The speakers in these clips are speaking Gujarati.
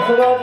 પધારો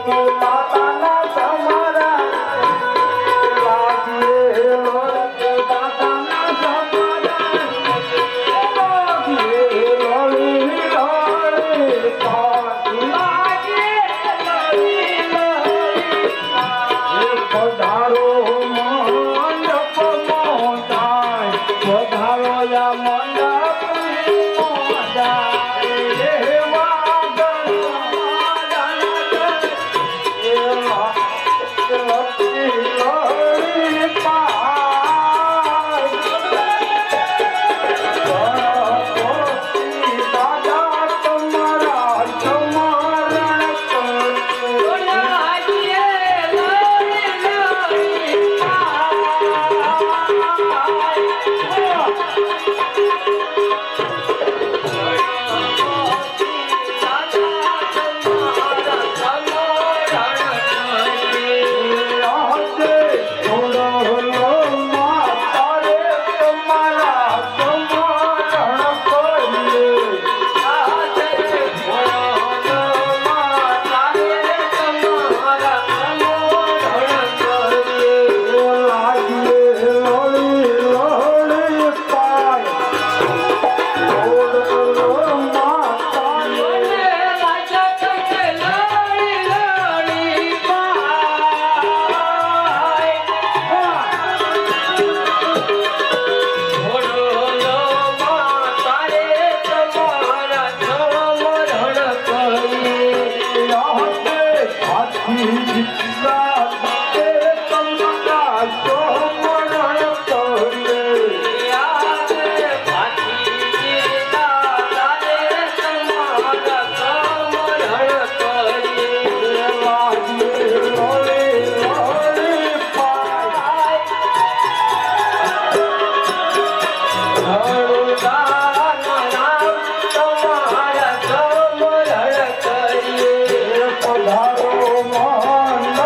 મન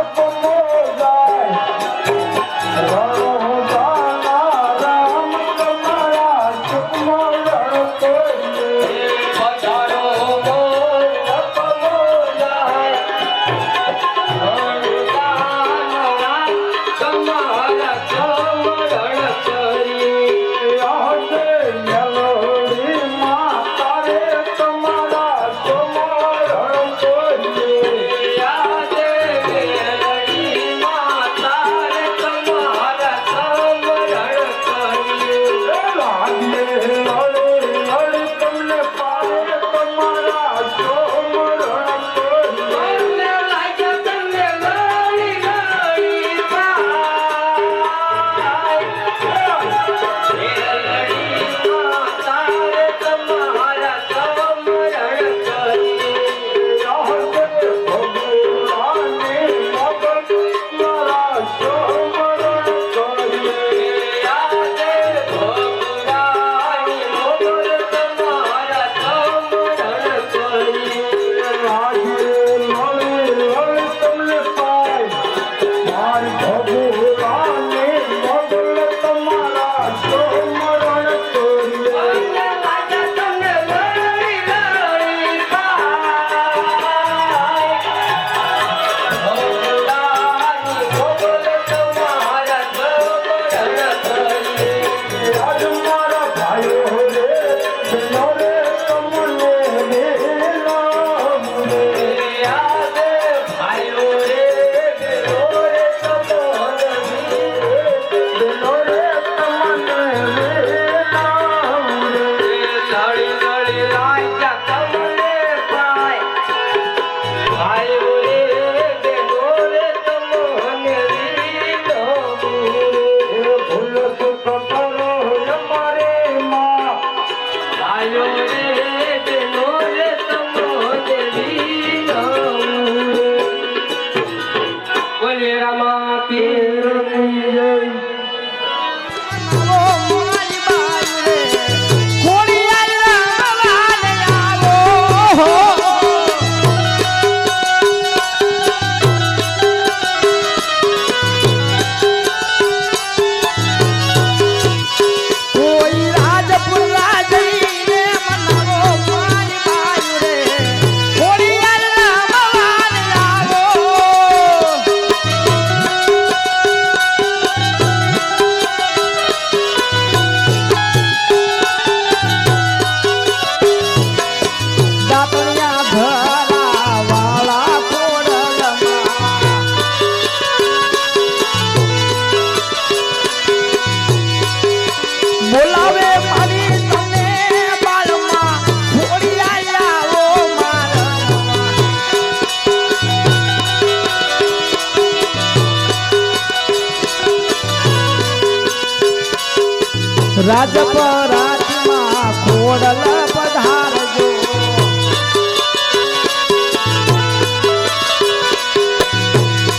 રાજપરાજમાં ખોડલ પધારજો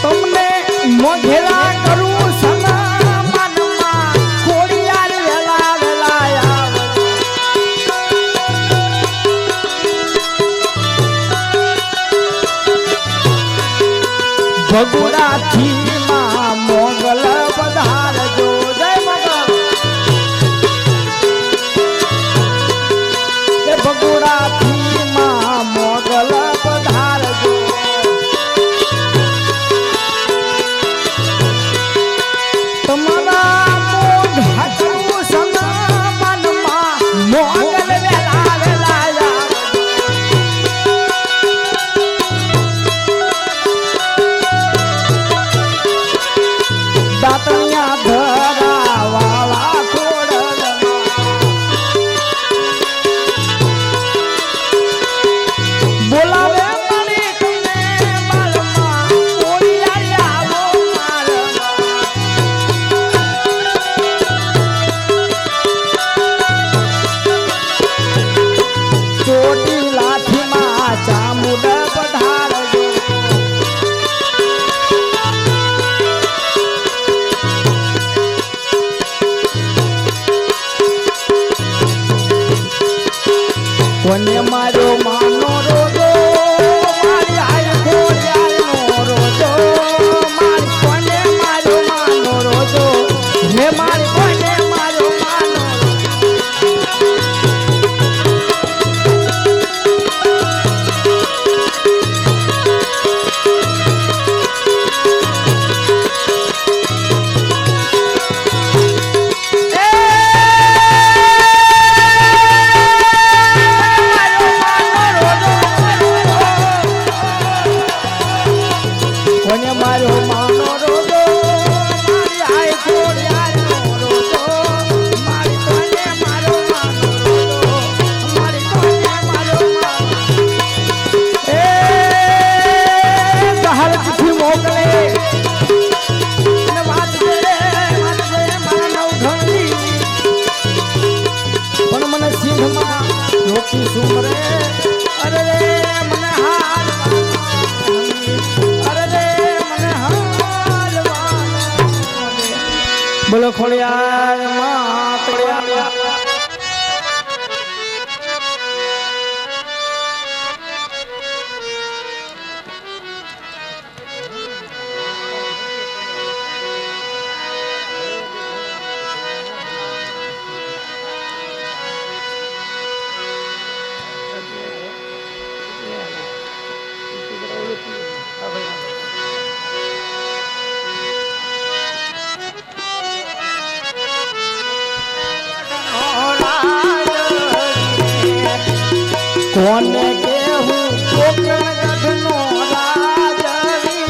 તમને મોઘેલા કરું સન્માનમાં ખોડિયાર વેલા વેલા આવ ભગુડાથી માં મોગલ પધારજો જય મોગલ ભગુડાથી માં મોગલ પધારજો તમારા મોઢા કરું સન્માનમાં મોગલ વેલા વેલા દાતણિયા ધરા વાળા ખોડલ બોલાવે મારી કને માલમાં કોળિયારી આવો મારમાં ચોટી લાઠીમાં ચામુંડ પધારજો કોને માર્યો માનો રોજો મારી આય ખોડિયારનો રોજો મારી કોને માર્યો માનો રોજો હે મારી કોને માર્યો માનો કોને માર્યો માનો રોજો મારી આય ખોડિયારનો રોજો મારી કોને માર્યો માનો રોજો મારી કોને માર્યો માનો એ દહાડ ચિઠ્ઠી મોકલે અને વાત છે મારા નવઘણની પણ મને સિંહમાં રોકી સુમરે અરે મને હાલ બોલો ખોડિયાર માં ખોડિયાર કોને કેહું કોકણ ગઢનો રાજવી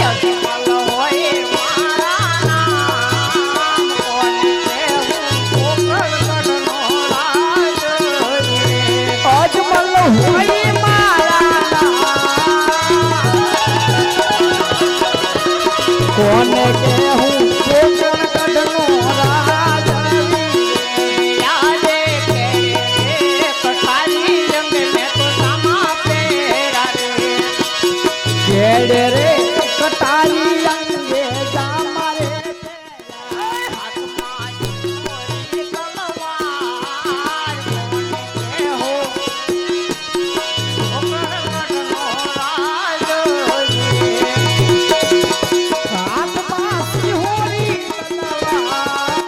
અજમલ હોય મારા નામ કોને કેહું કોકણ ગઢનો રાજવી અજમલ હોય મારા નામ કોને કેહું કોકણ ગઢનો રે કટારી અંગે જામારે હાથમાં મોરી કલવાર કોને હો ઓકરનો રાજ હાથમાં સિહોરી કલવાર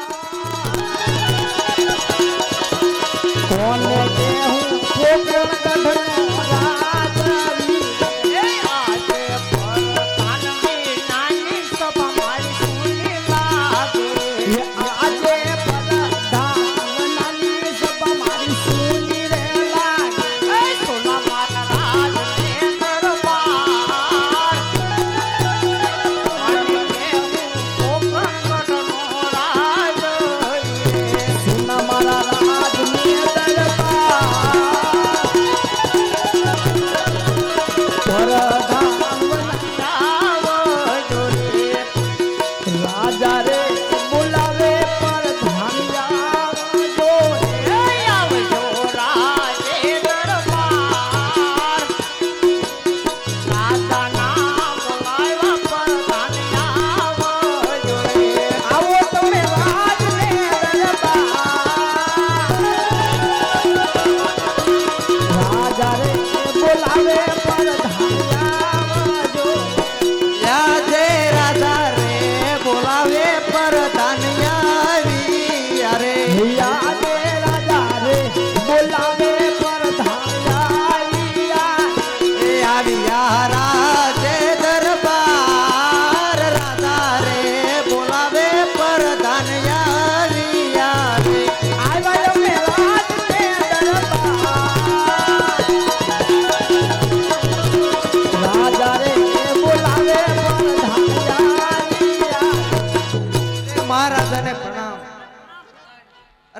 કોને કેહું કોકણ ગઢનો રાજવી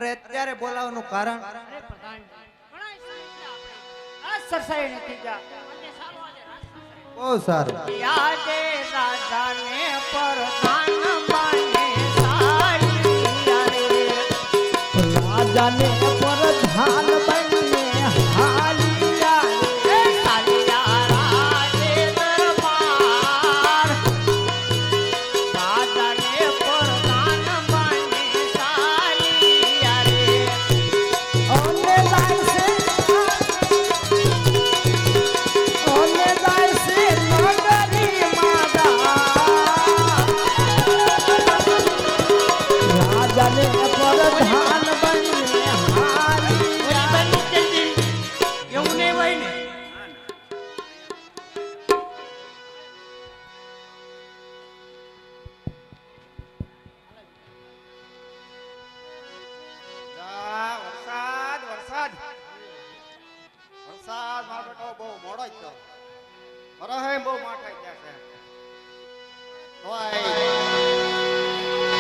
અરે અત્યારે બોલાવવાનું કારણ સરસાઈ નથી જા બહુ સારું યાદે રાજાને પરધાન બને સાલિયા રે રાજાને પરધાન બને હાલિયા રે સાલિયા રાજે દરબાર રાજાને પરધાન બને સાલિયા રે ઓને લાઈસે નગરી માદા રાજાને પરધાન બને હાલિયા એવું નહીં હોય ને વરસાદ વરસાદ વરસાદ મારો બેટો બહુ મોડો જ થયો મારો હે બહુ માઠાઈ ગયા છે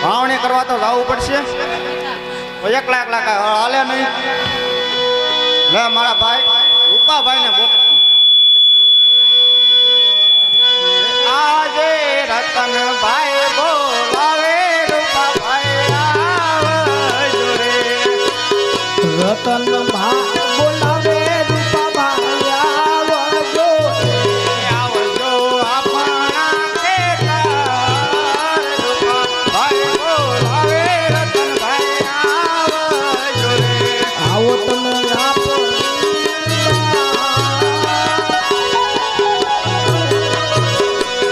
વાવણી કરવા તો લાવવું પડશે તો એકલા એકલા કાંઈ હાલે નહીં લે મારા ભાઈ રૂપાભાઈ ને બોટ આજે રતનભાઈ બોલાવે રૂપાભાઈ આવજો રે રતન બોલાવે રૂપાભાઈ આવજો આવજો આપણા ખેતર રૂપાભાઈ બોલાવે રતનભાઈ આવજો રે આવો તમે આપો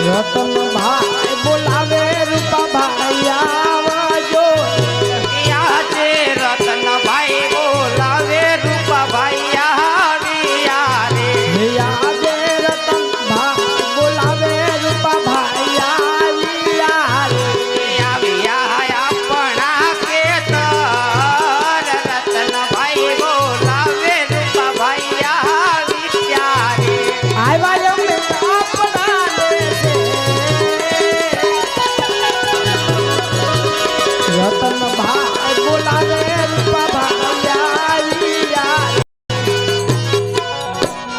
રતનભાઈ બોલાવે રૂપાભાઈ આવજો આજે રતનભાઈ બોલાવે રૂપાભાઈ આવ્યા રે આજે રતનભાઈ બોલાવે રૂપાભાઈ આવ્યા રે આવ્યા આપણા ખેતર રતનભાઈ બોલાવે રૂપાભાઈ આવ્યા રે આવ્યા અમે આપણા દેશે રતનભાઈ બોલાવે રૂપાભાઈ આવ્યા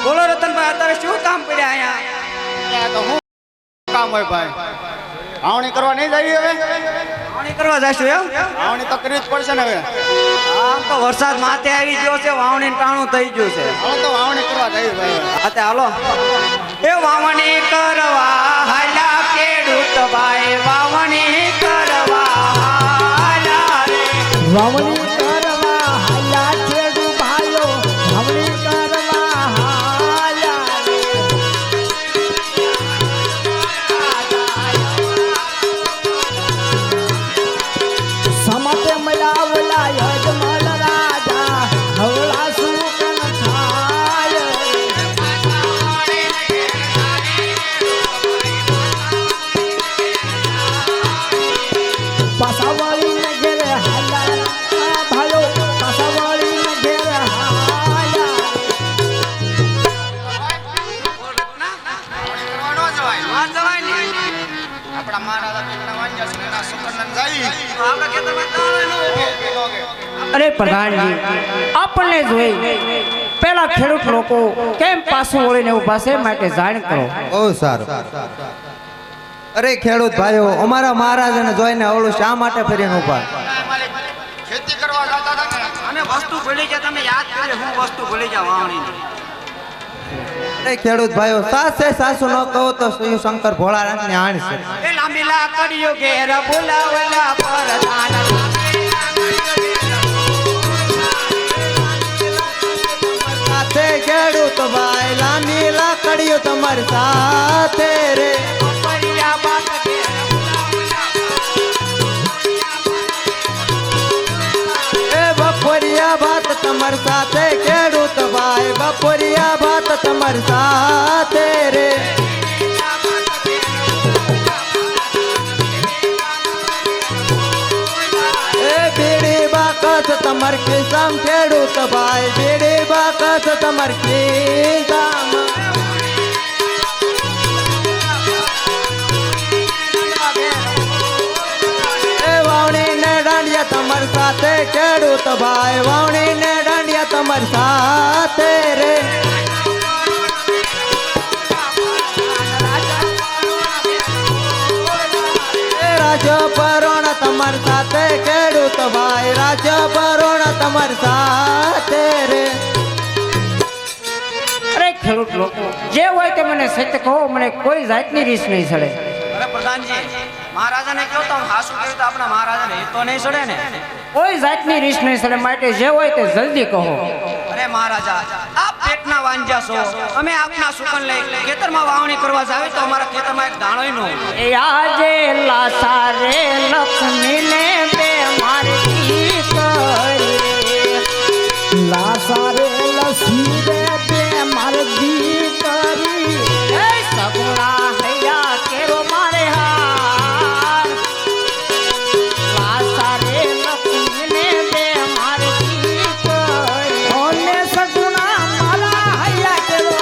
બોલો રતનભાઈ અત્યારે શું કામ પડ્યા અહીંયા તો હું કામ હોય ભાઈ વાવણી કરવા નહીં જઈએ હવે વાવણી કરવા જઈશું એમ વાવણી તો કરવી જ પડશે ને હવે આમ તો વરસાદ માથે આવી ગયો છે વાવણી ટાણું થઈ ગયું છે હવે તો વાવણી કરવા જઈએ ભાઈ હાતે હાલો એ વાવણી કરવા હાલા ખેડૂત ભાઈ વાવણી કરવા હાલા રે વાવણી કરવા હાલ્યા ખેડુ ભાઈઓ વાવણી કરવા હાલ્યા સમતે મલાવલા યજમલ રાજા હવળા સુકન થાય પાસાવાળી ને ઘેરે હાલ્યા ભાઈઓ પાસાવાળી ને ઘેરે હાલ્યા આપણા મહારાજા પેટના વાંજ્યા છે એના સુકનન જાય આપણા ખેતરમાં અરે પ્રધાનજી આપણને જોઈ પેલા ખેડૂત લોકો કેમ પાછું વળીને ઊભા છે માટે જાણ કરો બહુ સારું અરે ખેડૂત ભાઈઓ અમારા મહારાજાને જોઈને અવળું શા માટે ફરીને ઉભા ખેતી કરવા જતા હતા અને વસ્તુ ભૂલી ગયા તમે યાદ કરે હું વસ્તુ ભૂલી ગયા વાવણીની અરે ખેડૂત ભાઈઓ સાસે સાસુ ન કહો તો શિવ શંકર ભોળાનાથની આણ છે એ લાંબી લાકડીઓ ઘેર બોલાવલા પરધાન સાથે ખેડૂત ભાઈ લાંબી લાકડીઓ તમારી સાથે રે પરિયા બાત ઘેર એ બપોરિયા ભાત તમારી સાથે ખેડૂત ભાઈ બપોરિયા ભાત તમારી સાથે રે એ બીડી બાકત તમાર કિસામ ખેડૂત ભાઈ બીડી બાકત તમાર કિસામ એ વાવણી ને દાંડિયા તમારી સાથે ખેડૂત ખેડૂત ભાઈ વાવણી ને દાંડિયા તમારી સાથે રે રાજ્ય પરોણ તમારી સાથે ખેડૂત ભાઈ રાજ્ય પરોણ તમારી સાથે રે અરે ખેડૂત લોકો જે હોય તે મને સત્ય કહો, મને કોઈ જાતની રીસ નહીં ચડે. અરે પ્રધાનજી, મહારાજાને કહો તો હાસુ કહ્યું તો આપણા મહારાજાને એ તો નહીં ચડે ને. કોઈ જાતની રીસ નહીં ચડે, માટે જે હોય તે જલ્દી કહો. અરે મહારાજા, આપ પેટના વાંજ્યા છો, અમે આપના સુકન લઈ ખેતરમાં વાવણી કરવા જાવે તો અમારા ખેતરમાં એક દાણોય ન હોય. એ આજે લાસા રે લક્ષ્મીને બે મારી કરી, લાસા રે લક્ષ્મી રે બે મારી કરી, એ સગુણા હૈયા કેરો મારે હાર, લાસા રે લક્ષ્મીને બે મારી કરી, ઓને સગુણા મારા હૈયા કેરો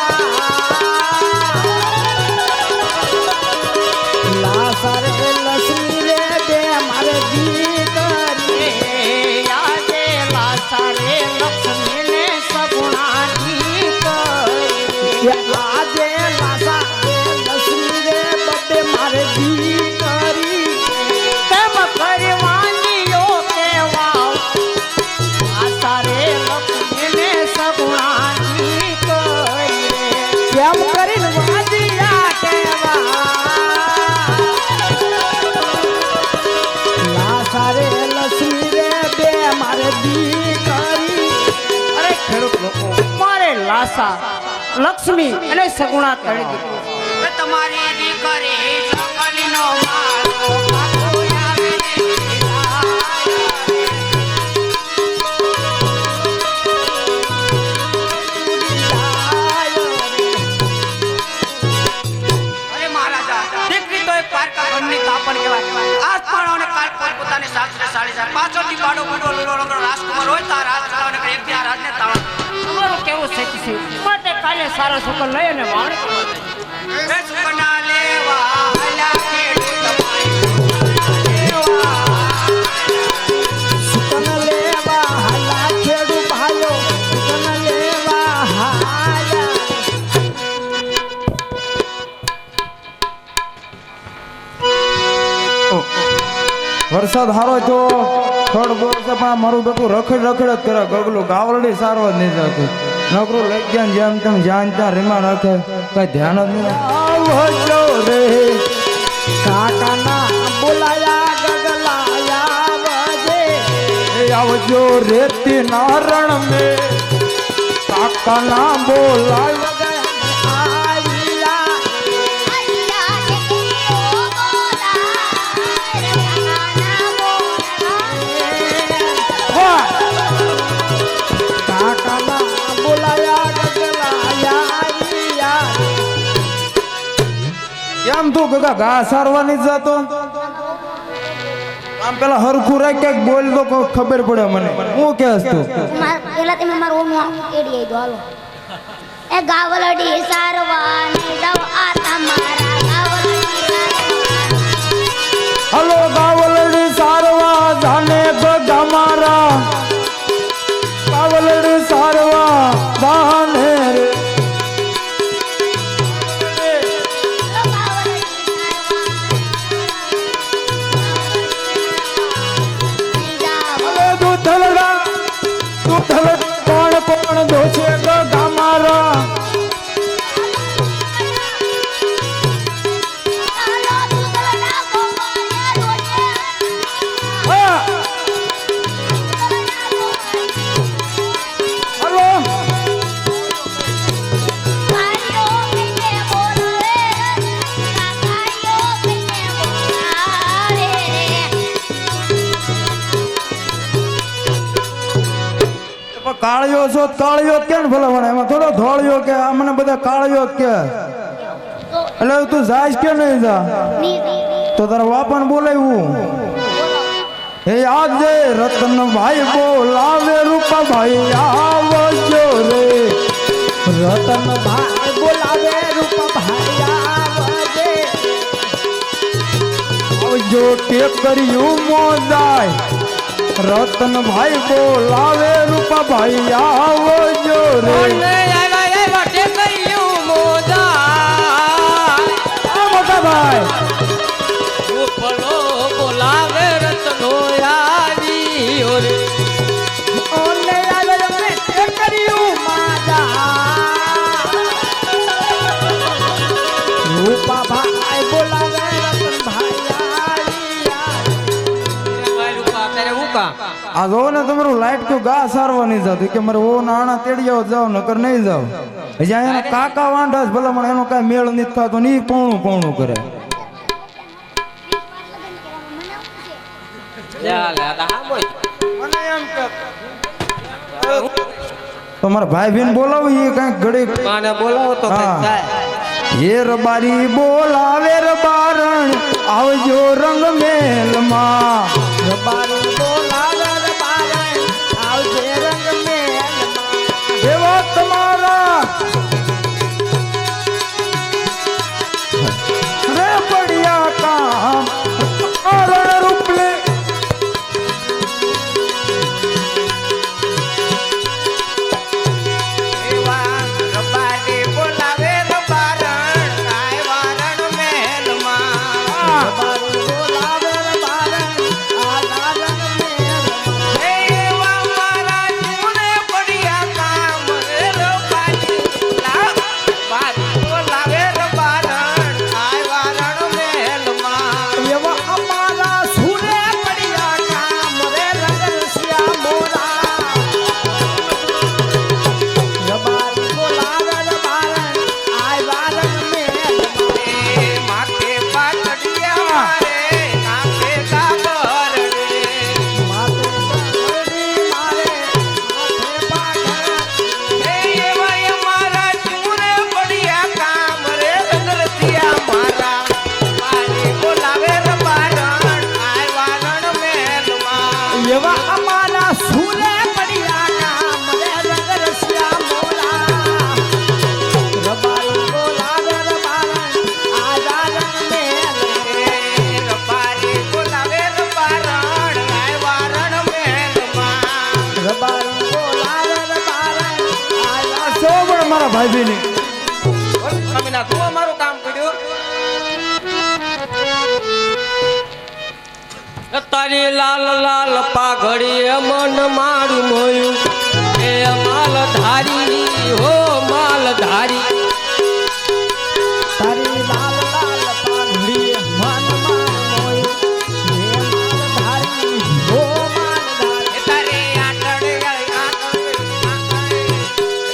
લાસા રે લક્ષ્મી રે બે મારે દીકરી, આજે લાસા રે લક્ષ્મી ને સગુણા દીકરી, આજે લાસા રે લક્ષ્મી રે બબે મારે દીકરી, તેમ કરવાનીઓ કેવા લાસા રે લક્ષ્મી ને સગુણા દીકરી, કેમ કરીને વાંદિયા કેવા સારે લક્ષ્મી રે બે મારે દીકરી. અરે ખેડૂત લોકો, મારે લાસા લક્ષ્મી અને સગુણા તળી દીકરી. તમારી દીકરી સકલીનો મારો પાકો આવે અરે મહારાજા, દીકરી તો એક પારકા ઘરની કાપડ કહેવાય. આજ પણ અને કાલ પોતાની સાસરે સાડી જાય, પાછળથી બાડો બુડો લીલો રંગનો રાજકુમાર હોય તાર હાથ ચડાવને એક દી આ રાજને તાવા. તમારું કેવું સત્ય છે, માટે કાલે સારા સુકન લઈ અને વાવણી કરવા જાય. એ સુકના લેવા આલા ખેડૂત ભાઈ, સુકન લેવા હાલા ખેડૂ ભાઈઓ, સુકન લેવા હાલા. વરસાદ હારો તો ખડ બોલશે પણ મારું બેટું રખડ રખડ જ કરે ગગલું ગાવલડી સારો જ નહીં થતું નકરું લઈ ગયા જેમ તેમ જ્યાં ત્યાં રીમા રાખે કઈ ધ્યાન જ નહીં આવજો રે કાકાના બોલાયા ગગલાયા વજે, આવજો રેતી નારણ મે કાકાના બોલાય કેમ તું ગગા ઘા સારવાની જ જતો આમ પેલા હરખું રાખ ક્યાંક બોલ તો ખબર પડે મને હું કહેશ તું પેલા તમે મારું ઓનું એડી દો હાલો. એ ગાવલડી સારવાની જાવ આ તમારા ગાવલડી સારવા, હલો ગાવલડી સારવા જાને ગગા મારા ગાવલડી સારવા જાને રે કોણ કોણ દોષે ગગા મારા કાળિયો છો કાળિયો કે ને ભલે મને એમાં થોડો ધોળિયો કે આ મને બધા કાળિયો કે એટલે તું જાઈશ કે નહીં જા તો તારા બાપાને બોલાવ્યું હે આજે રતનભાઈ બોલાવે રૂપાભાઈ આવજો રે રતનભાઈ બોલાવે રૂપભાઈ આવજે, આવજો ટેકર્યું મોજાય રતનભાઈ બોલાવે રૂપાભાઈ આવો જો રે મોટા ભાઈ બોલાવે રતનો આવ્યો રે ઓલે આવે મેં કર્યું માજા રૂપા ભાઈ બોલાવે રતનભાઈ આ જો ને તમારું લાઈટ તો ગા સારવા નહીં જતું કે મારે ઓ નાણા તેડી આવો જાવ નકર નહીં જાવ હજી એના કાકા વાંઢા જ ભલા મને એનો કાંઈ મેળ નથી થતો ને ઈ પૌણું પૌણું કરે તો મારા ભાઈ બેન બોલાવો એ કઈક ઘડી બોલાવો તો હે રબારી બોલાવે રબારણ આવજો રંગ મેલમાં રબારી બોલાવે રબારણ આવજે રંગ મેલમાં એવા તમારા રે પડ્યા કામ અરણ રૂપલે રબારી બોલાવે રબારણ આવ્યા રણ મહેલમાં રબારી બોલાવે રબારણ આવ્યા રણ મહેલમાં એવા મારા જીવને પડ્યા કામ રે રબારી બોલાવે રબારણ આવ્યા રણ મહેલમાં એવા અમારા સુરે પડ્યા કામ રે રંગરસિયા મોરા રબારી બોલાવે રબારણ આવ્યા રણ મહેલમાં માથે પાટડિયા મારે કાંઠે કાબર રે માથે પાટડી મારે માથે પાટડ એવા અમારા ચૂરે પડ્યા કામ રે રંગરસિયા મારા રબારી બોલાવે રબારણ આવ્યા રણ મહેલમાં એવા અમારા સુરે પડ્યા કામ રે રંગરસિયા મોરા રબારી બોલાવે રબારણ આવ્યા રણ મહેલમાં રબારી બોલાવે રબારણ આવ્યા રણ મહેલમાં રબારી બોલાવે રબારણ આવ્યા સો પણ મારા ભાઈ બેન સ્વામીના તું અમારું કામ કર્યું તારી લાલ લાલ પાઘડી મન મારું મોયું એ માલ ધારી હો માલ ધારી તારી લાલ લાલ પાઘડી મન મારું મોયું એ માલ ધારી હો માલ ધારી તારે આટડે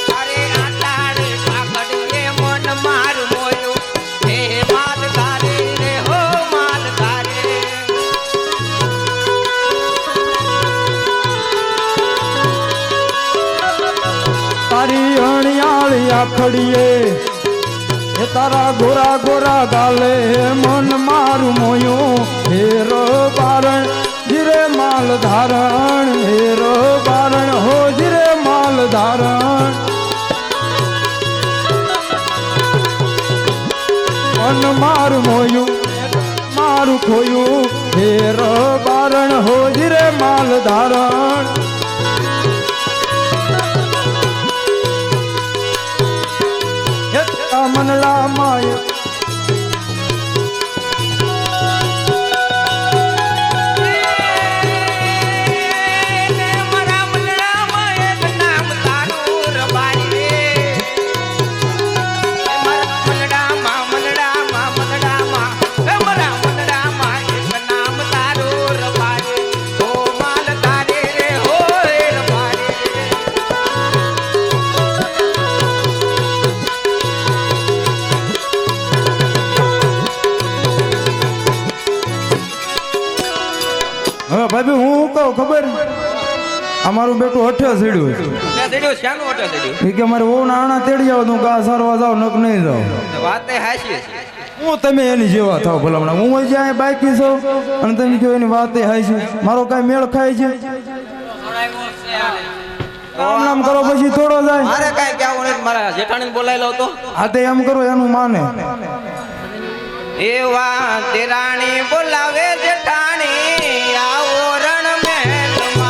તારે આટાડે પાઘડી મન મારું મોયું એ માલ ધારી રે હો માલ ધારી તારી અણિયાળી આખડીએ એ તારા ગોરા ગોરા ગાલે મન મારું મોયું હેરો બારણ જીરે માલ ધારણ હેરો બારણ હો જીરે માલ ધારણ મન મારું મોયું મારું ખોયું હેરો બારણ હો જીરે માલ ધારણ મનલા માય હવે ભાભી હું કહું ખબર અમારું બેટું હઠે ચડ્યું એ કે મારે ઓ નાણા તેડી આવો તું ગા સારવા જાવ નક નહીં જાવ હું તમે એની જેવા થાવ ભલામણા હું જ્યાં બાકી છું અને તમે કહો એની વાત હાય છે મારો કાંઈ મેળ ખાય છે આમ નામ કરો પછી થોડો જાય મારે કાંઈ કહેવું નથી મારા જેઠાણી બોલાવી લો તો આ તે એમ કરો એનું માને એવા તેરાણી બોલાવે જેઠાણી આવો રણ મહેલમાં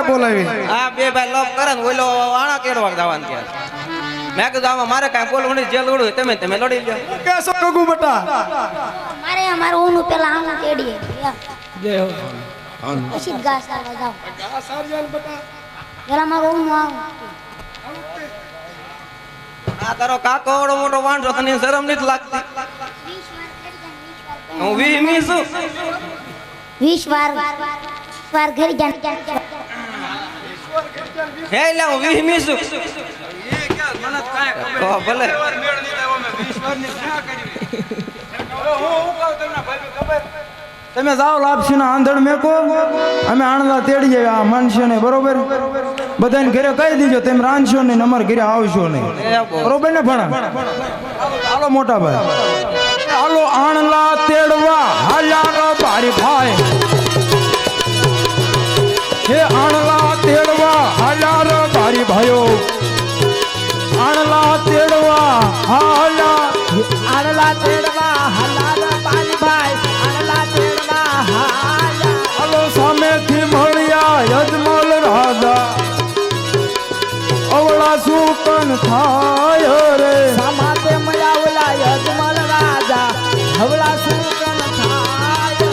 બોલાવી આ બે ભાઈ લોક કરે ને ઓલો આણા કેળવા જવાનું કે મેં કીધું આમાં મારે કાંઈ બોલવું નહીં, જે લડવું હોય તમે લડી લો. કેસો ગગુ બટા મારે અમારું ઓનું પેલા આનું તેડીએ પછી ઘાસ સારવા જાવ પેલા મારું ઓનું આવું આ તારો કાકો એવડો મોટો વાંઢો, તને શરમ નથી લાગતી? હું વીમી છું. 20 વાર ઘરે જાન હે લે હું વીમી છું. ભલે તમે જાઓ લાપસી ના આંધણ મેકો, અમે આણંદા તેડી જાય આ માનશે ને બરોબર. બધાને ઘરે કહી દીજો તેમ રાંધશો ને અમારે ઘરે આવશો નહીં, બરોબર ને ભણા? હાલો મોટા ભાઈ, હાલો આણલા તેડવા હાલ્યા ભારી ભાઈ, હે આણલા તેડવા હાલ્યા ભારી ભાઈઓ, આણલા તેડવા હાલ્યા, આણલા તેડવા હલાલા પાણી ભાઈ આણલા તેડવા હાલા હાલો સામેથી મળ્યા યજમલ રાજા, અવળા સુકન થાય રે, સમાતે મળ્યા યજમલ રાજા હવલા સુકન થાય.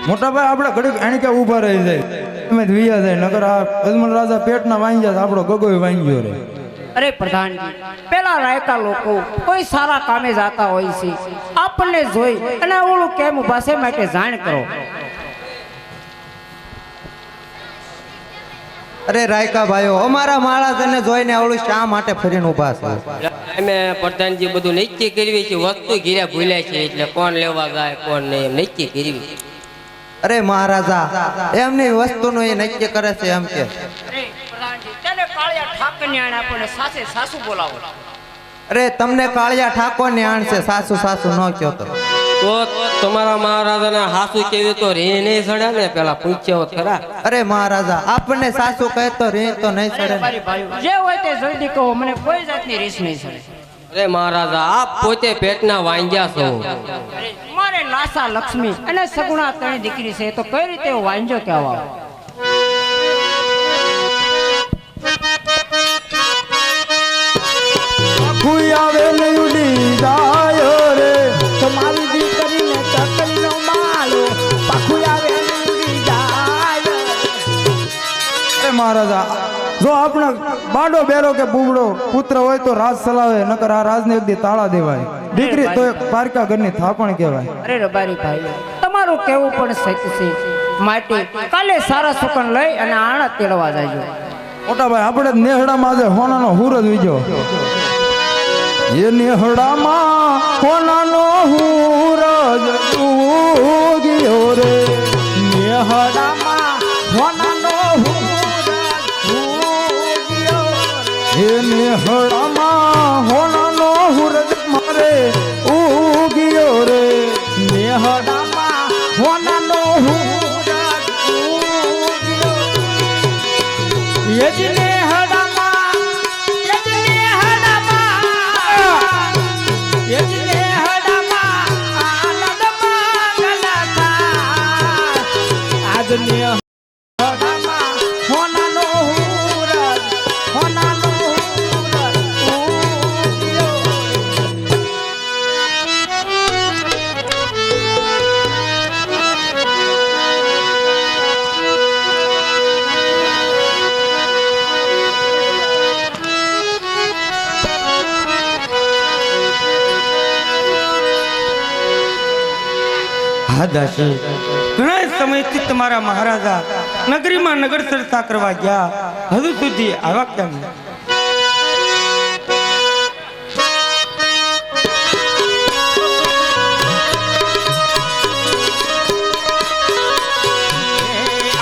મોટા ભાઈ આપણે ઘડીક એની કે ઊભા રહી જાય, તમે વિયા જાય, નકર આ યજમલ રાજા પેટના વાંઈ જાય, આપણો ગગોય વાંગ્યો રે. અરે પ્રધાનજી, પેલા રાયકા લોકો કોઈ સારા કામે જાતા હોય છે, આપણને જોઈ અને ઓલું કેમ ઉભા છે માટે જાણ કરો. અરે રાયકા ભાઈઓ, અમારા માળા તને જોઈને આવડું શા માટે ફરીને ઊભા છે? અમે પ્રધાનજી બધું નક્કી કરવી છે, વસ્તુ ઘીરે ભૂલ્યા છે એટલે કોણ લેવા જાય કોણ નહીં એમ નક્કી કરવી. અરે મહારાજા, એમની વસ્તુનું એ નક્કી કરે છે એમ કે? અરે પ્રધાનજી, તેને કાળિયા ઠાકરની આણે આપણને સાસે સાસુ બોલાવો. અરે તમને કાળિયા ઠાકોર ને આણશે, સાસુ સાસુ ન કહો તો. તો તમારા મહારાજાને હાસુ કેવી તો રે નહીં સડે ને, પેલા પૂછ્યો ખરા. અરે મહારાજા, આપણને સાસુ કહે તો રે તો નહીં અરે ચડે ને. મારી ભાઈઓ, જે હોય તે જલ્દી કહો, મને કોઈ જાતની રીસ નહીં સડે. અરે મહારાજા, આપ પોતે પેટના વાંજ્યા છો. અરે મારે લાસા લક્ષ્મી અને સગુણા ત્રણ દીકરી છે, તો કઈ રીતે વાંજો કહેવા? કોઈ આવે ને ઉડી જાય રે, તમારી દીકરીને ચકલીનો માળો પાખું આવે ને ઉડી જાય. અરે મહારાજા, જો આપણે બાડો બેરો કે બુબડો પુત્ર હોય તો રાજ ચલાવે, નકર આ રાજને એક દી તાળા દેવાય. દીકરી તો એક પારકા ઘરની થાપણ કહેવાય. અરે રબારી ભાઈ, તમારું કેવું પણ સત્ય છે, માટે કાલે સારા સુકન લઈ અને આણા તેડવા જાજો. મોટા ભાઈ, આપણે નેહડામાં આજે હોનાનો હુર જ વીજો, એ નેહડામાં હોનાનો હુર જ ઉગ્યો રે, નેહડામાં હોનાનો હુરજ ઉગ્યો. એ નેહડામાં હોનાનો હુર જ મારે ઉગ્યો રે, નેહડામાં હોનાનો હુરજ ઉગ્યો. યજ નેહડામાં યજ નેહડામાં યજ નેહડામાં આનંદમાં ગલતા આજ નેહડામાં હોનાનો હુરજ હોનાનો હુરજ ઉગ્યો. હા દાસી, ઘણા સમયથી તમારા મહારાજા નગરીમાં નગર ચર્ચા કરવા ગયા, હજુ સુધી આવ્યા કેમ?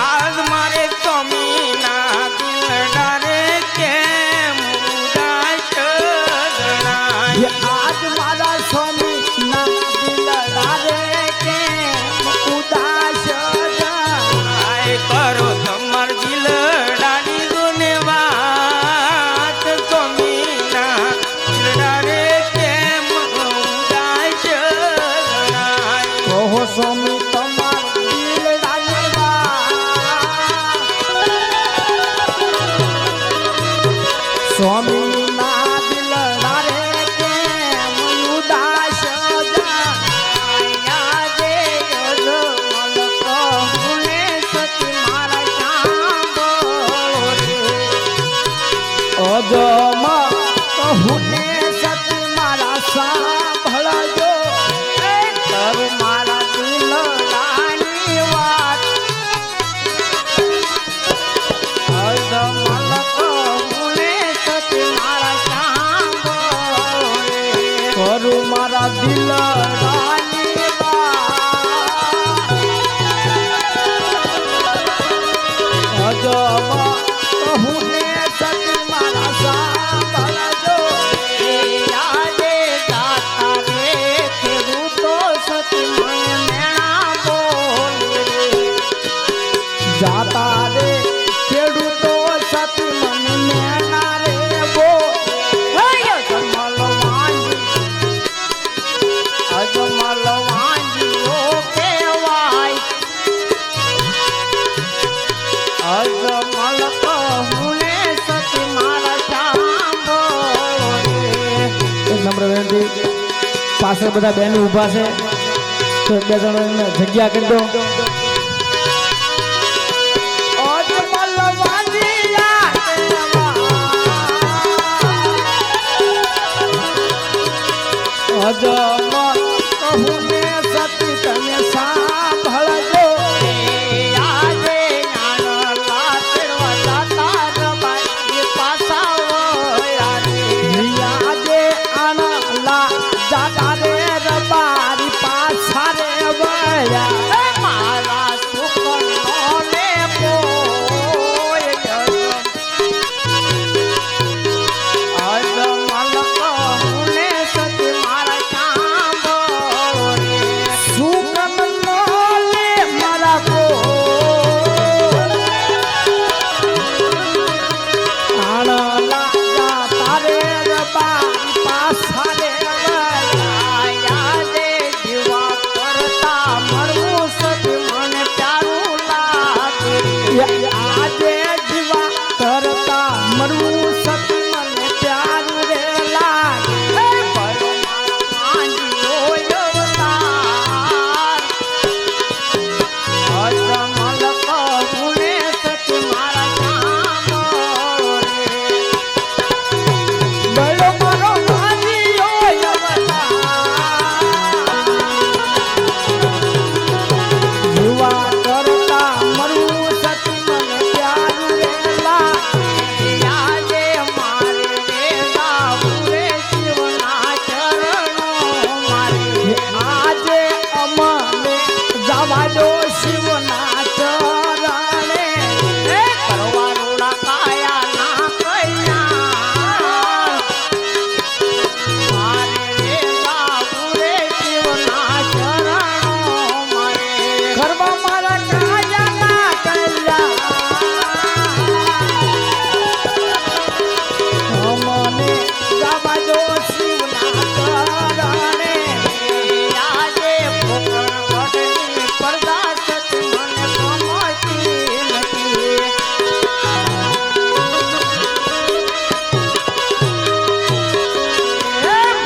આજ મારે સ્વામીના દિલડા રે કેમ ઉદાસ જણાય. આજ મારા સ્વામી ના દિલડા રે કેમ ઉદાસ જાય. આય કરો તમાર દિલડાની દુનિયા દિલ રાની અજબ કહું ને સતી મારા સાંભળજો આજે જાતા રે ખેડૂતો સતી મને મેણા બોલે જાતા રે ખેડૂતો સતી મને મેણા રે બોલે અજમલ વાંજીઓ કહેવાય અજમલ કહું ને સતી મારા સાંભળો નમ્ર વિનંતી પાછળ બધા બહેનો ઊભા છે તો બે જણ જગ્યા કરી દો અજમલ વાંજીયા અજમલ કહું ને સતી તમે સાંભળજો આજે નાનલા તેડવા જાતા રબાઈ પાછા વયા રે આજે આનલા જાતા રે રબારી પાછા રે વયા મારા સુખનો ને પોય અજમલ કહું ને સતી મારા સાંભળો રે સુકન નો લે મારા આણલા જાતા રે રબારી પાછા રે વયા આજે જીવા કરતા મળવું સતી મને પ્યારું લાગે આજે જીવા કરતા મળવું સતી મને પ્યારું રે લાગે ભયો મારા વાંજીઓ અવતાર અજમલ કહું ને સતી મારા સાંભળો રે ભયો મારો વાંજીઓ યુવા કરતા મરવું સતી મને પ્યારું રે લાગે આજે મારે રે ગાવું રે શિવના ચરણો મારે આજે અમને જવા દો શિવના ચરણે કરવા રૂડા કાયા ના કલ્યાણ મારે રે ગાવું રે શિવના ચરણો મારે કરવા મારા કાયા ના કલ્યાણ અમને જવા દો શિવના ચરણે આજે ફોકણ વટની પડદા સતી મને ગમતી નથી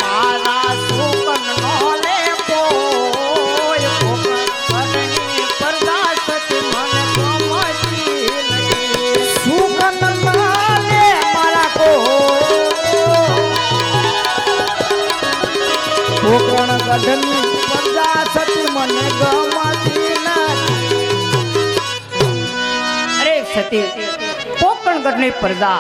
મારા સુકન નો લે પોય ફોકણ વટની પડદા સતી મને ગમતી નથી સુકન નો લે મારા પોકણ ગઢની પડદા સતી મને ગમતી નથી અરે સતી પોકણગઢની પ્રજા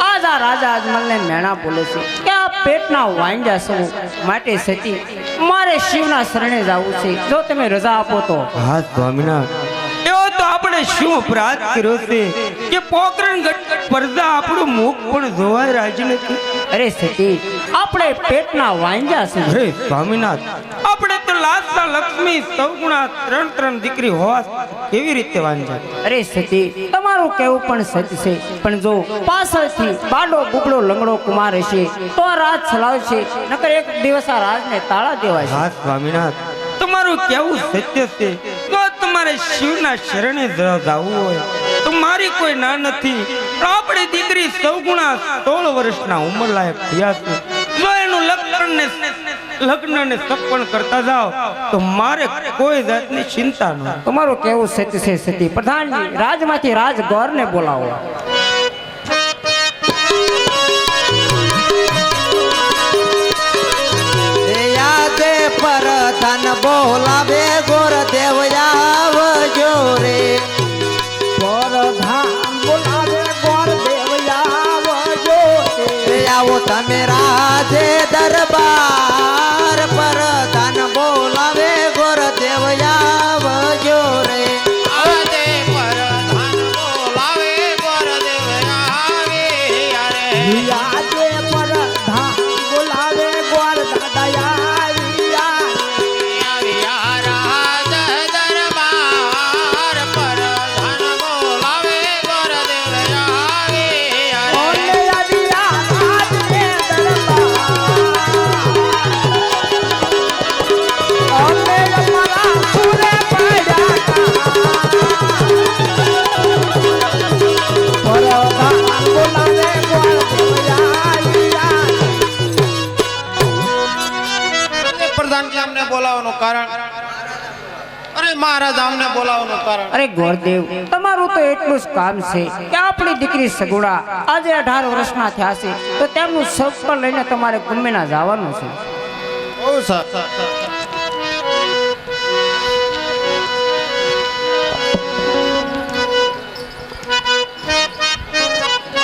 આજ આ રાજા અજમલને મેણા બોલે છે કે આ પેટના વાંજા છું માટે સતી મારે શિવના શરણે જવું છે જો તમે રજા આપો તો હા સ્વામિનારાયણ એવો તો આપણે શું અપરાધ કર્યો છે કે પોકરણ પરદા આપણું મુખ પણ જોવાય રાજી નથી. અરે સતી આપણે પેટના વાંજા છે અરે સ્વામિનાથ આપણે તો લાસા લક્ષ્મી સૌગુણા ત્રણ દીકરી હોવા કેવી રીતે વાંજા. અરે સતી તમારું કહેવું પણ સત્ય છે પણ જો પાછળથી બાડો બુકડો લંગડો કુમાર હશે તો આ રાજ ચલાવશે નકર એક દિવસ આ રાજને તાળા દેવાય. હા સ્વામિનાથ તમારું કેવું સત્ય છે. તો તમારે શિવના શરણે જવું હોય તો મારી કોઈ ના નથી. આપણી દીકરી સૌગુણા 16 વર્ષના ઉંમર લાયક થયા છે. જો એનું લગ્ન ને સપણ કરતા જાઓ તો મારે કોઈ જાતની ચિંતા ન. તમારું કેવું સત્ય છે સતી. પ્રધાનજી રાજમાંથી રાજગોરને બોલાવો. યાદે પરધન બોલાવે ગોરદેવ આવજો રે. પરધાન બોલાવે ગોરદેવ આવજો રે. આવો તમે રાજે દરબાર પર અમને બોલાવવાનું કારણ અરે મહારાજ અમને બોલાવવાનું કારણ અરે ગોરદેવ તમારું તો એટલું જ કામ છે કે આપણી દીકરી સગુણા આજે 18 વર્ષના થયા છે તો તેમનું સૌકર લઈને તમારે ગમેના જવાનું છે. ઓ સર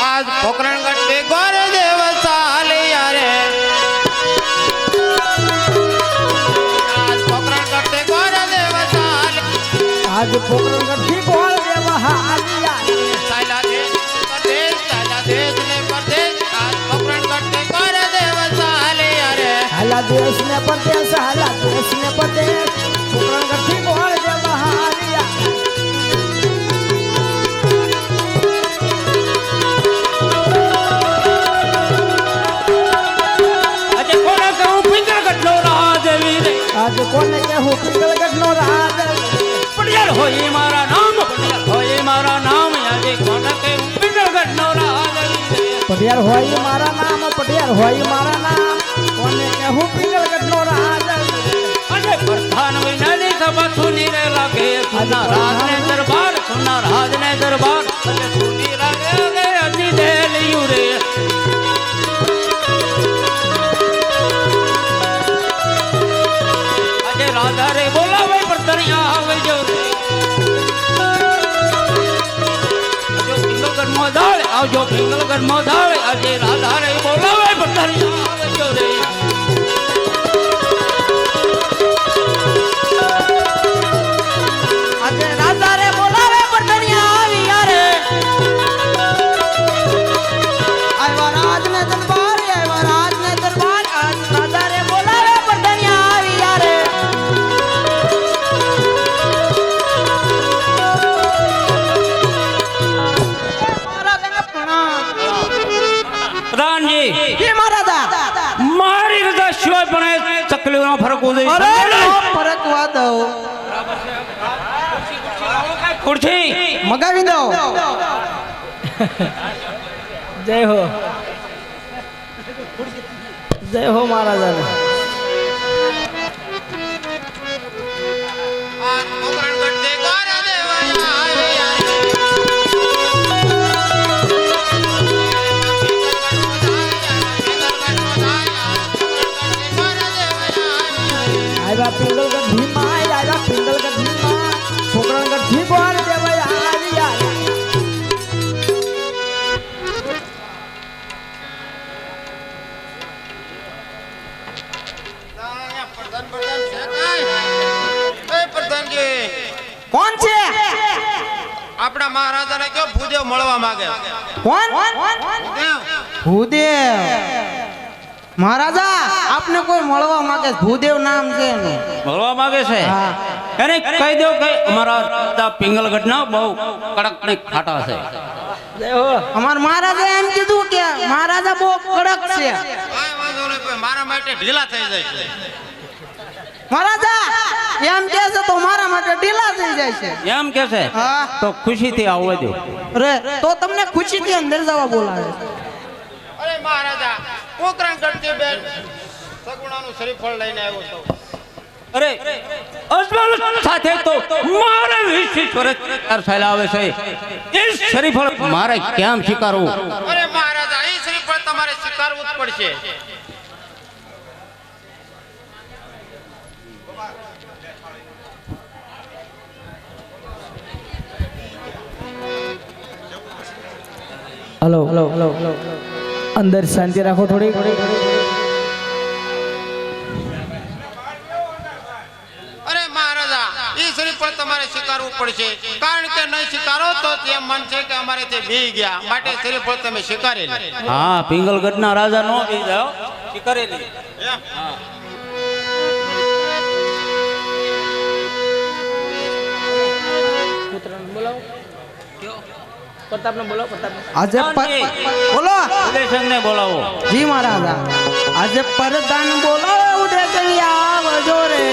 આજ પોકરણગઢ पे ગોર દેવ ચાલે યારે આજ પોકરણગઢ पे ગોર દેવ ચાલે આજ પોકરણગઢ થી ગોર દેવ હાલિયા સાયલા દેશ ને પરદેશ આજ પોકરણગઢ पे ગોર દેવ ચાલે યારે હાલા દેશ ને પરદેશ પોકરણગઢ થી ગોર દેવ હાલિયા आज कोने के हूँ पिंगलगढ़ नो राज પડિયાર હોય મારા નામ પડિયાર હોય મારા નામ આજે કોણ કે પિંગલગઢ નો રાજ पटियार होई मारा नाम कोने के हूँ पिंगलगढ़ नो राज અને પ્રધાન વિનાની સભા સુની રે લાગે સુના રાજ ને દરબાર અને સુની લાગે રે અતિ દેલિયું રે આજે રાધા રે બોલાવે પરતરિયા આવે જો રે આવજો પિંગલગઢ મોધાળે આજે રાધા રે બોલાવે પરતરિયા આવે જો રે આજે રાજા રે બોલાवे परतनिया આવી યારે આવા રાજ ને દરબાર આજ રાજા રે બોલાવે परतनिया આવી યારે રાણજી કે મહારાજા મારી રજા સિવાય પણ એ ચકલીઓનો ફરક ઉદય અરે નો ફરક વાદો ખુરશી મગાવી દો જય હો મહારાજા આજ પોકરણગઢ पे ગોર દેવ આવે યારે आया पिंगलगढ़ भीमा पोकरણગઢ થી ગોર દેવ આવી યારે પ્રધાનજી કોણ છે આપણા મહારાજાને કયો ભૂદેવ મળવા માંગે કોણ ભૂદેવ ભૂદેવ મહારાજા આપને કોઈ મળવા માંગે છે. ભૂદેવ નામ છે એનું. મળવા માંગે છે એને કહી દો કે અમારા રાજા પિંગલગઢ ના બહુ કડક ને ખાટા છે અમાર મહારાજા એમ કીધું કે મહારાજા બહુ કડક છે. કાંઈ વાંધો નહીં પણ મારા માટે ઢીલા થઈ જાય છે મહારાજા એમ કે છે તો મારા માટે ઢીલા થઈ જાય છે. એમ કે છે હા તો ખુશીથી આવવા દો રે તો તમને ખુશીથી અંદર જવા બોલાવે છે. અરે મહારાજા પોકરણગઢ થી બેન સગુણાનું શ્રીફળ લઈને આવ્યો તો અરે અજમલ સાથે તો મારે 20 વર્ષ ફેલાવે છે એ શ્રીફળ મારે કેમ સ્વીકારવું અરે મહારાજા એ શ્રીફળ તમારે સ્વીકારવું જ પડશે हेलो अंदर शांति રાખો થોડી અરે મહારાજા એ શ્રીફળ તમારે સ્વીકારવું પડશે કારણ કે નહીં સ્વીકારો તો તેમ મન છે કે અમારે તે બી ગયા માટે શ્રીફળ તમે સ્વીકારી લો હા પિંગલગઢ ના રાજા નો બી જાઓ સ્વીકારેલી આજે બોલો ઉદયસંગને બોલાવો જી મહારાજા આજે પરદાન બોલાવે ઉદયસંગ આવજો રે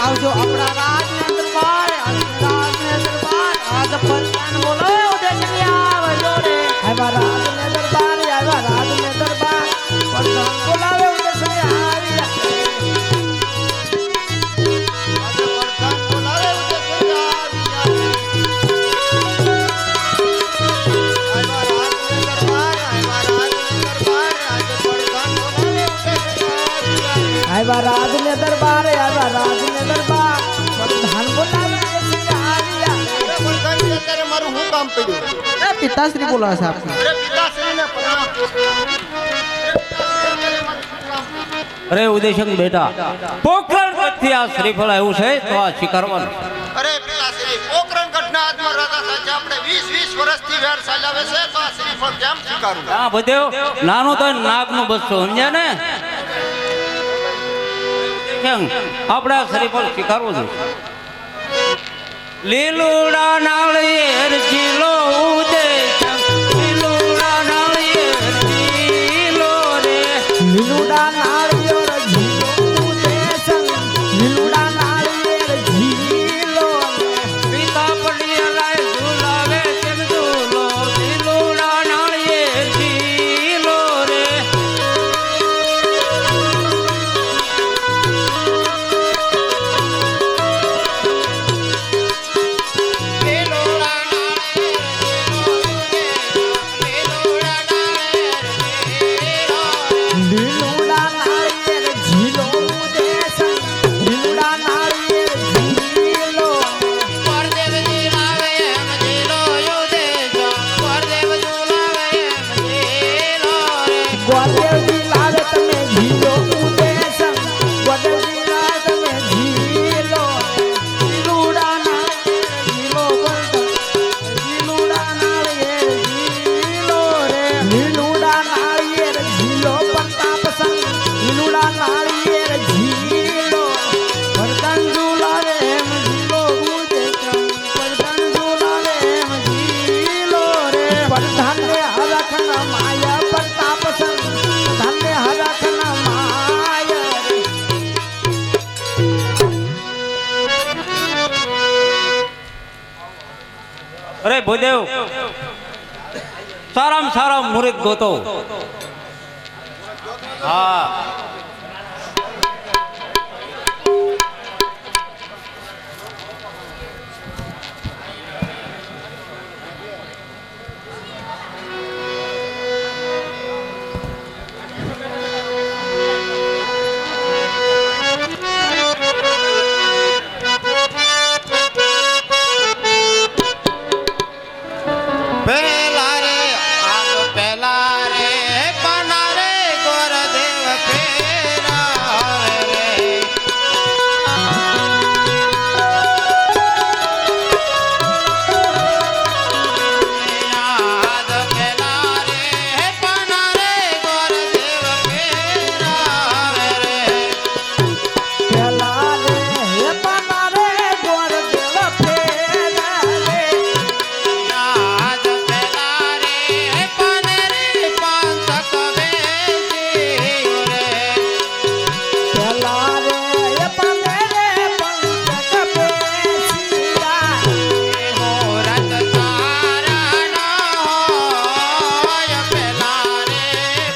આવજો આપણા રાજને દરબાર આજે પરદાન બોલાવે ઉદયસંગ આવજો રે આવા રાજને દરબાર પરદાન બોલાવે ઉદયસંગ કામ પડ્યું? એ પિતાશ્રી બોલાવે છે આપને. અરે પિતાશ્રીને પ્રણામ. અરે ઉદયશંક બેટા, પોખરણગઢથી આ શ્રીફળ આવ્યું છે તો આ સ્વીકારવાનું. અરે પિતાશ્રી, પોખરણગઢના આત્મા રાજા સાથે આપણે 20 વર્ષથી વેર ચાલાવે છે, તો આ શ્રીફળ કેમ સ્વીકારવું? હા બધે નાનું તો નાગનું બચ્ચું, સમજ્યા ને? કેમ આપણે આ શ્રીફળ સ્વીકારવું જોઈએ. લીલુડા નાળિયેર ઝીલો ઉદયશંક, લીલુડા નાળિયેર ઝીલો રે, લીલુડા નાળિયેર ઝીલો ઉદયશંક, લીલુડા નાળિયેર ઝીલો પિતા પડિયાલાય ઝુલાવે તેમ ઝૂલો, લીલુડા નાળિયેર ઝીલો રે. લીલુડા નાળિયેર ઝીલો ઉદયશંક, લીલુડા નાળિયેર ઝીલો ગોદેવજી લાવે તમે ઝીલો ઉદયશંક, ગોદેવજી લાવે તમે ઝીલો લીલુડા નાળિયેર ઝીલો લીલુડા નાળિયેર ઝીલો રે, લીલુડા નાળિયેર ઝીલો પ્રતાપ સંગ, લીલુડા નાળિયેર ઝીલો વરદાન ઝુલાવે એમ ઝીલો ઉદયશંક, વરદાન ઝુલાવે એમ ઝીલો રે, પ્રધાન ને હરખના માયા પ્રતાપ સંગ, પ્રધાન ને હરખના માયા રે. અરે ભૂદેવ, સારામાં સારા મુહૂર્ત ગોતો. હા પહેલા રે આજ પહેલા રે પના રે ગોરદેવ ફેરા રે. આજ પહેલા રે પના રે ગોરદેવ ફેરા રે. પેલા રે હે પના રે ગોરદેવ ફેરા રે, આજ પહેલા રે પને રે પાંચક બેસી રે. પેલા રે હે પને રે પંચક બેસીયા, મોરત તારા ના હોય પહેલા રે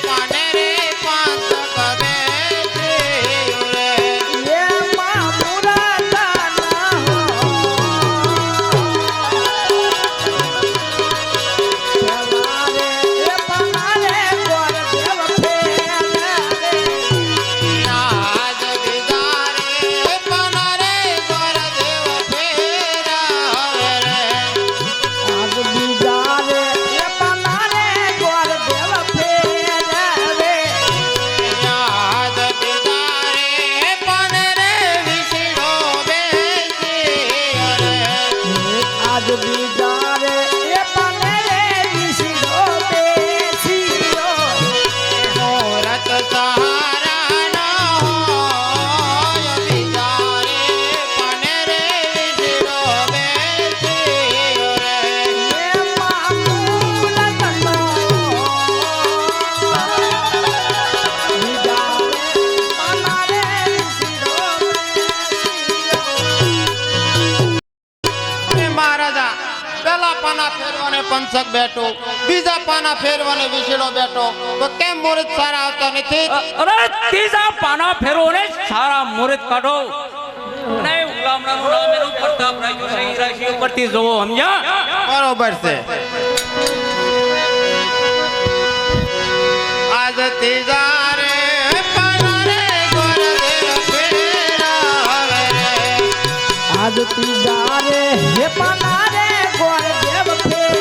પને રે પાંચક બેસી રે. એમાં મુરાદા ના હો. પેલા રે હે પના રે ગોરદેવ ફેરા રે, આજ બીજા રે પના રે ગોરદેવ ફેરા રે. આજ બીજા રે હે પના રે ગોરદેવ ફેરા રે, આજ બીજા રે પને રે વિસડો બેસી રે. આજ બીજા રે હે પને રે વિસડો બેસીયો, મોરત તારા ના હોય બીજા રે પને રે વિસડો બેસી રે. એમાં મુરાદનો બીજા રે પના રે વિસડો બેસીયો. એ મહારાજા પેલા પાના ફેરવાને પંચક બેઠો, બીજા પાના ફેરવાને વિસડો બેઠો, તો કેમ મુહૂર્ત સારા આવતા નથી? અરે ત્રીજા પાના ફેરો ને સારા મુહૂર્ત કાઢો. અને ઉલામણાનું નામ એનું પ્રતાપ રાખ્યું છે, એ રાશિ ઉપરથી જોવો, સમજ્યા? બરોબર છે. આજ ત્રીજા રે પાના રે ગોરદેવ ફેરા રે. આજ તીજા રે હે પના રે ગોરદેવ ફેરા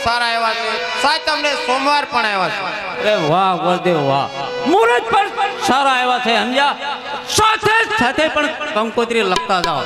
સારા એવા છે. સાહેબ તમને સોમવાર પણ આવ્યા છે. અરે વાહ ગુરુદેવ વાહ, મુહૂર્ત પણ સારા આવ્યા છે સમજ્યા. સાથે સાથે પણ કંકોત્રી લખતા જાઓ.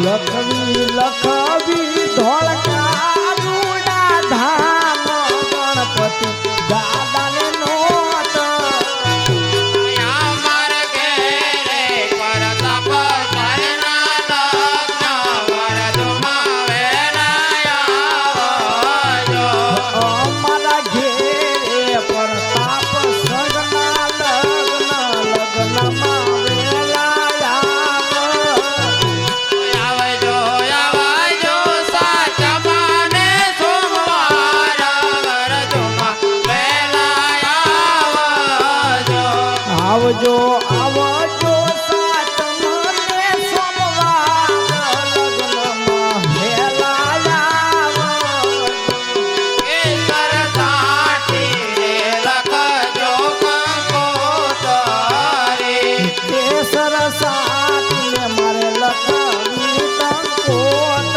લખવી લખવી ધોળકા રૂડા ધામ ગણપતિ દાદાને નોત અમારા ઘેરે પ્રતાપ સંગના લગ્નમાં વેલા આવજો આવજો સાતમને સોમવાર લગ્નમાં વેલા કેસર સાતને મારે લખવી કંકોત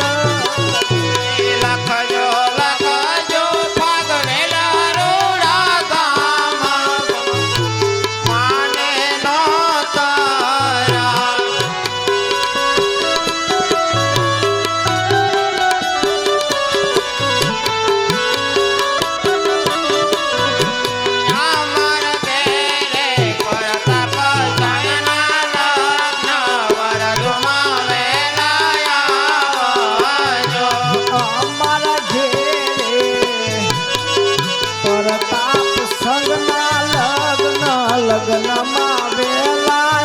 અમારા ઘેરે પ્રતાપ સંગના લગ્નમાં વેલા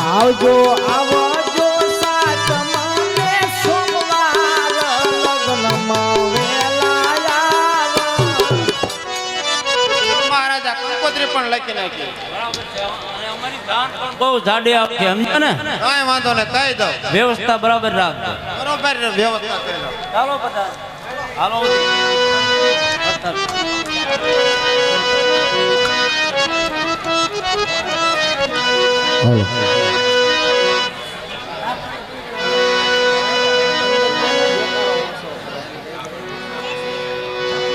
આવજો આવજો સાતમને સોમવાર લગ્નમાં વેલા મહારાજા કંકોત્રી પણ લખી નાખી. બહુ જાડી આવશે સમજ્યા ને. કઈ વાંધો ને કહી દઉં. વ્યવસ્થા બરાબર રાખજો. બરોબર વ્યવસ્થા કરી દઉં. ચાલો બધા હાલો.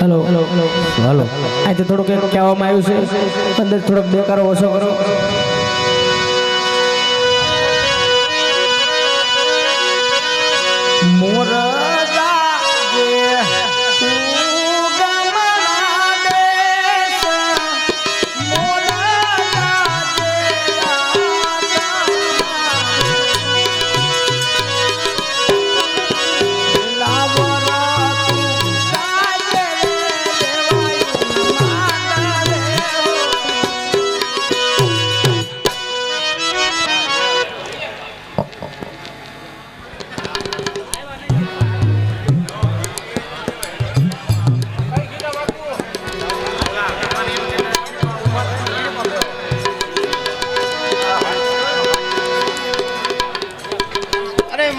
હેલો હેલો હેલો હાલો અહીંથી થોડુંક એક કહેવામાં આવ્યું છે અંદર થોડોક બેકારો ઓછો કરો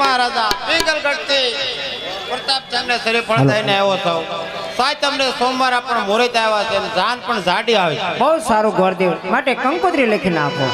મહારાજા પિંગલગઢથી પ્રતાપચંદ્ર શરીફ પણ થઈને આવ્યો છો. સાહેબ તમને સોમવાર પણ મુહૂર્ત આવ્યા છે અને જાન પણ જાડી આવી છે. બહુ સારું ગુરુદેવ, માટે કંકોત્રી લખીને આપો.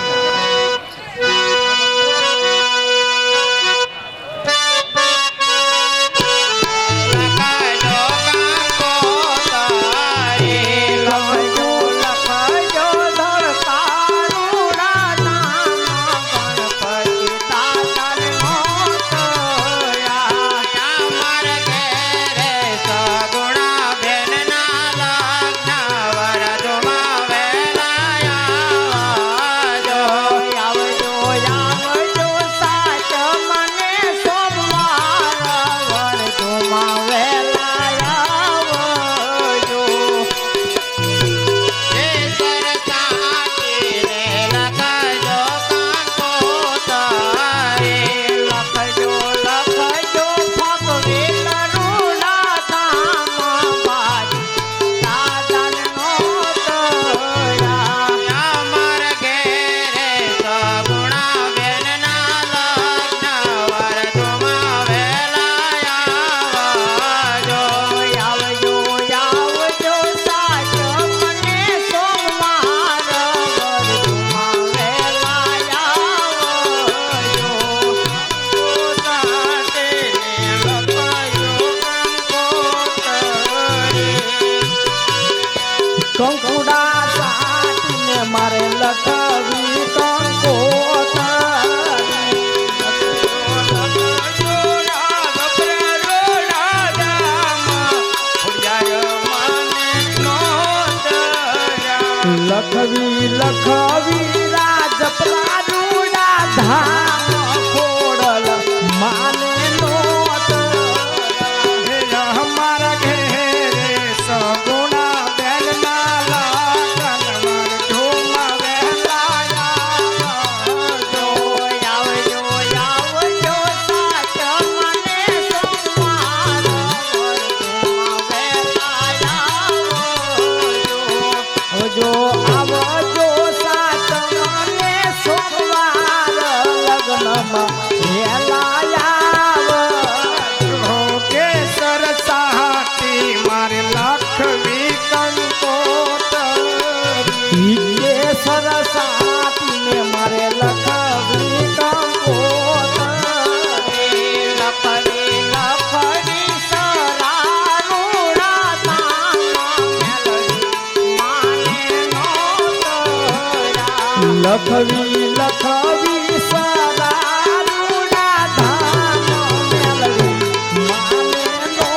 લખવી લખવી સરારુડા ધામ મેલવી માને નો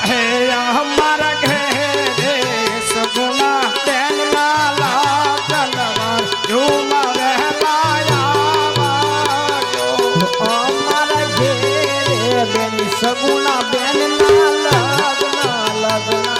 હે અમારા ઘરે સગુણા બેન ના લાગનવાર ઝુમા વહેલાયા અમારા ઘરે બેન સગુણા બેન ના લગ્નમાં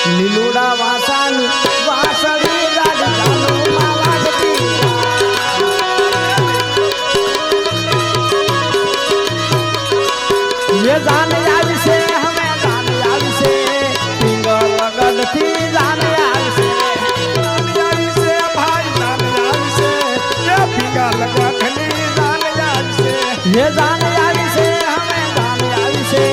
લીલુડા વાસાની વાસળી રાજધાનોમાં વાગતી ये जान આવી છે હમે જાન આવી છે પિંગળ ગઢથી જાન આવી છે જાન આવી છે ભાઈ જાન આવી છે એ પિંગળ ગઢની જાન આવી છે ये જાન આવી છે હમે જાન આવી છે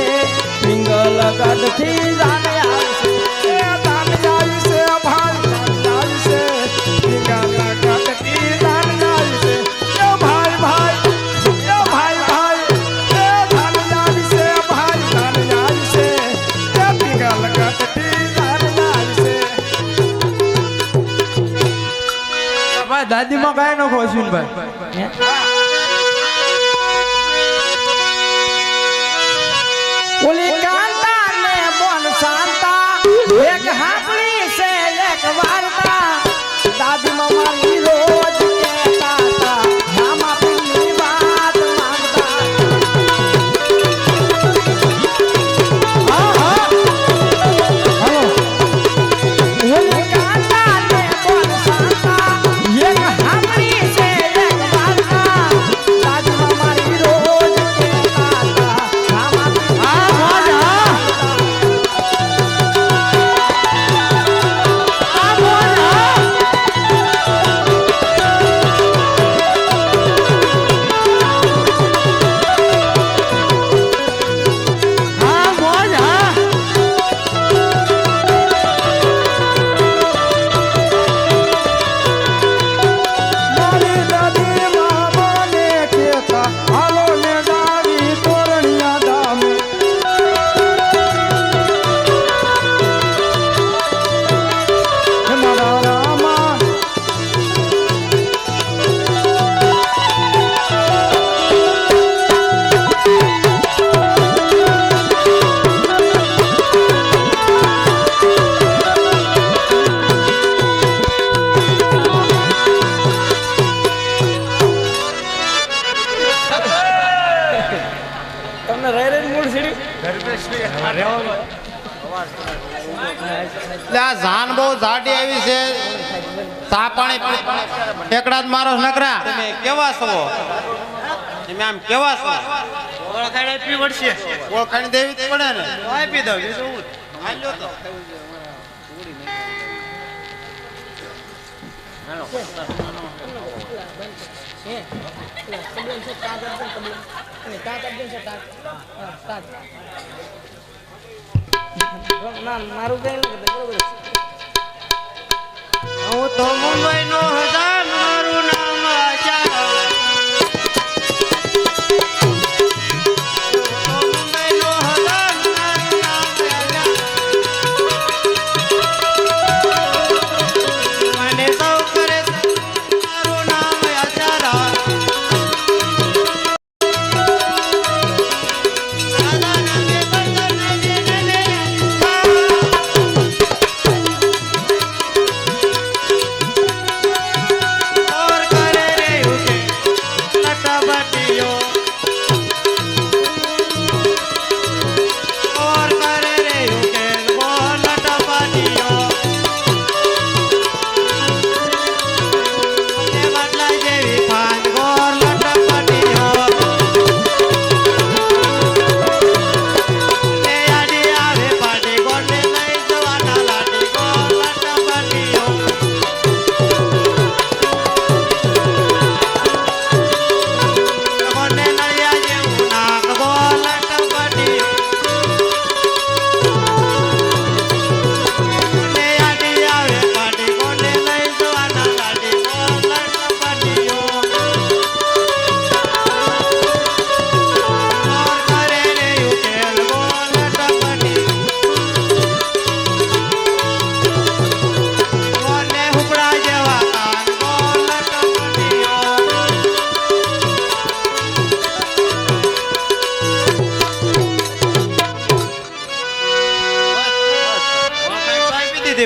પિંગળ ગઢથી જાન આવી છે એ જાન આવી છે ભાઈ જાન આવી છે પિંગળ ગઢથી જાન આવી છે એ ભાઈ ભાઈ દાદી માં ગાય નો ખોશું ભાઈ ઓલી કાંતા ને બોન શાંતા એક હાપલી છે એક વાર્તા દાદી માં મારી રોજ કહેતા હતા મામા પીની વાત માંગતા ઓલી કાંતા ને બોન શાંતા એક હાપલી છે એક વાર્તા દાદી માં મારી રોજ કહેતા હતા મામા મારી દાદી માં મને કહેતા હાલો ને ડાળી તોરણિયા ધામે હે મારા રામા તમને રહી રહી મૂળ સીડી એટલે આ જાન બહુ જાડી આવી છે ચા પાણી ટેકડા જ મારો નકરા તમે કેવા છો તમે આમ કેવા છો ઓળખાણ આપવી પડશે ઓળખાણ દેવી જ પડે ને આપી દઉં હાલ્યો તો મારું કઈ બરોબર હું તો મુંબઈ નો હજાર મારું નામ આશા મુંબઈ નો હજાર મારું નામ આશા મને સૌ કરે મારું નામ આશા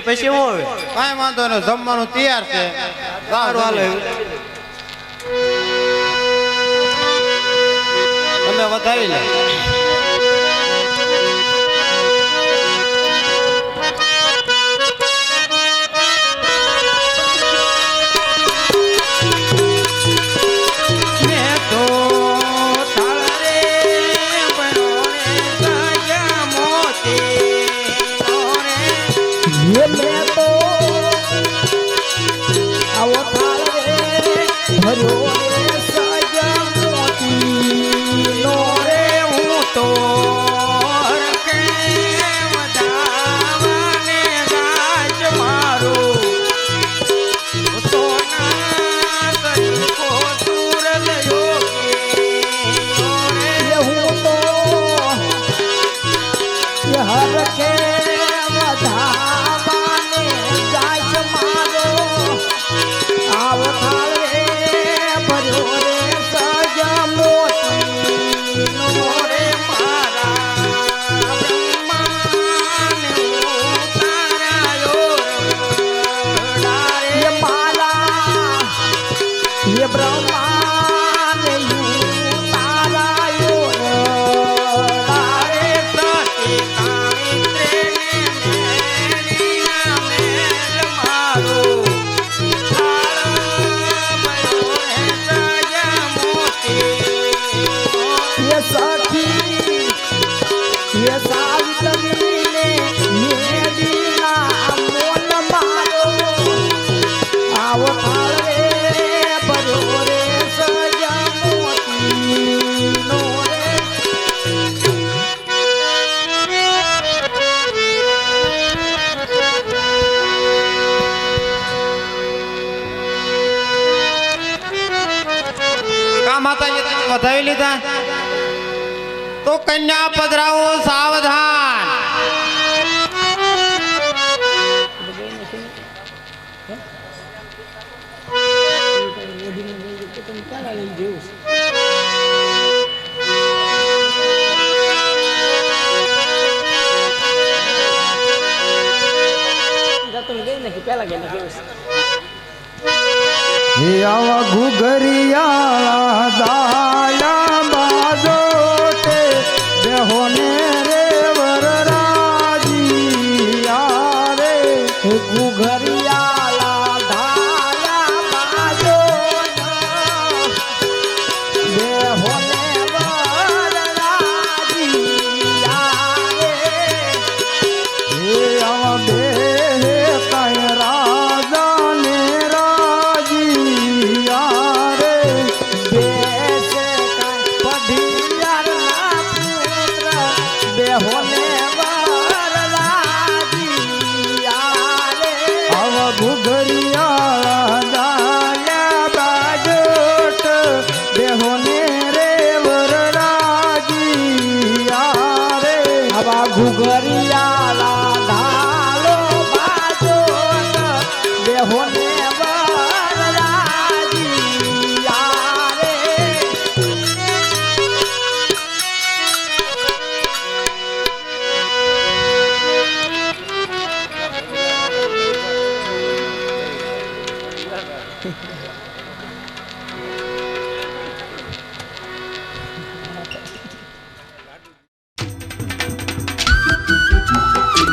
પછી હું હવે કાંઈ વાંધો નહીં જમવાનું તૈયાર છે સારું હાલો તમે વધાવી લે હે મેં તો આવો થાળ રે ભર્યો રે સજા મોતી નો રે હું તો હરખે વધાવાને રાજ મારો તો ના કરી ખોટું હૃદયો એ હું તો એ હરખે વધાવાને જાય મારો આવો થાળ રે ભર્યો રે સજા મોતી નો રે મારા બ્રહ્માને ઉતારાયો રડારે ये माला ये ब्रह्माने तारायो તારે સતી સાવિત્રીને મેળીના મેલ મારો થાળ ભર્યો રે સજા મોતી ये सखी ये सावित्री ने मेरीना मोल मारो आवो थाल रे भर्यो रे सजा मोती नो रे કા માતાજી તમે વધાવી લીધા તો કન્યા પધરાવો સાવધાન હે આવા ઘુઘરિયા દાયા બાજોટે બેહોને રે વરરાજી યારે ઘુઘરિયાલા ધાયા બાજો બેહોને વરરાજી આવે હે આવા બે કાંઈ રાજા ને રાજી યારે બેસે કાંઈ પઢિયારના પુત્ર બેહોને વરરાજી આવે આવા ઘુઘરિયા દાયા બાજોટ બેહોને રે વરરાજી યારે આવા ઘુઘરિયાલા ધાલો બાજો બેહોને વરરાજી આવે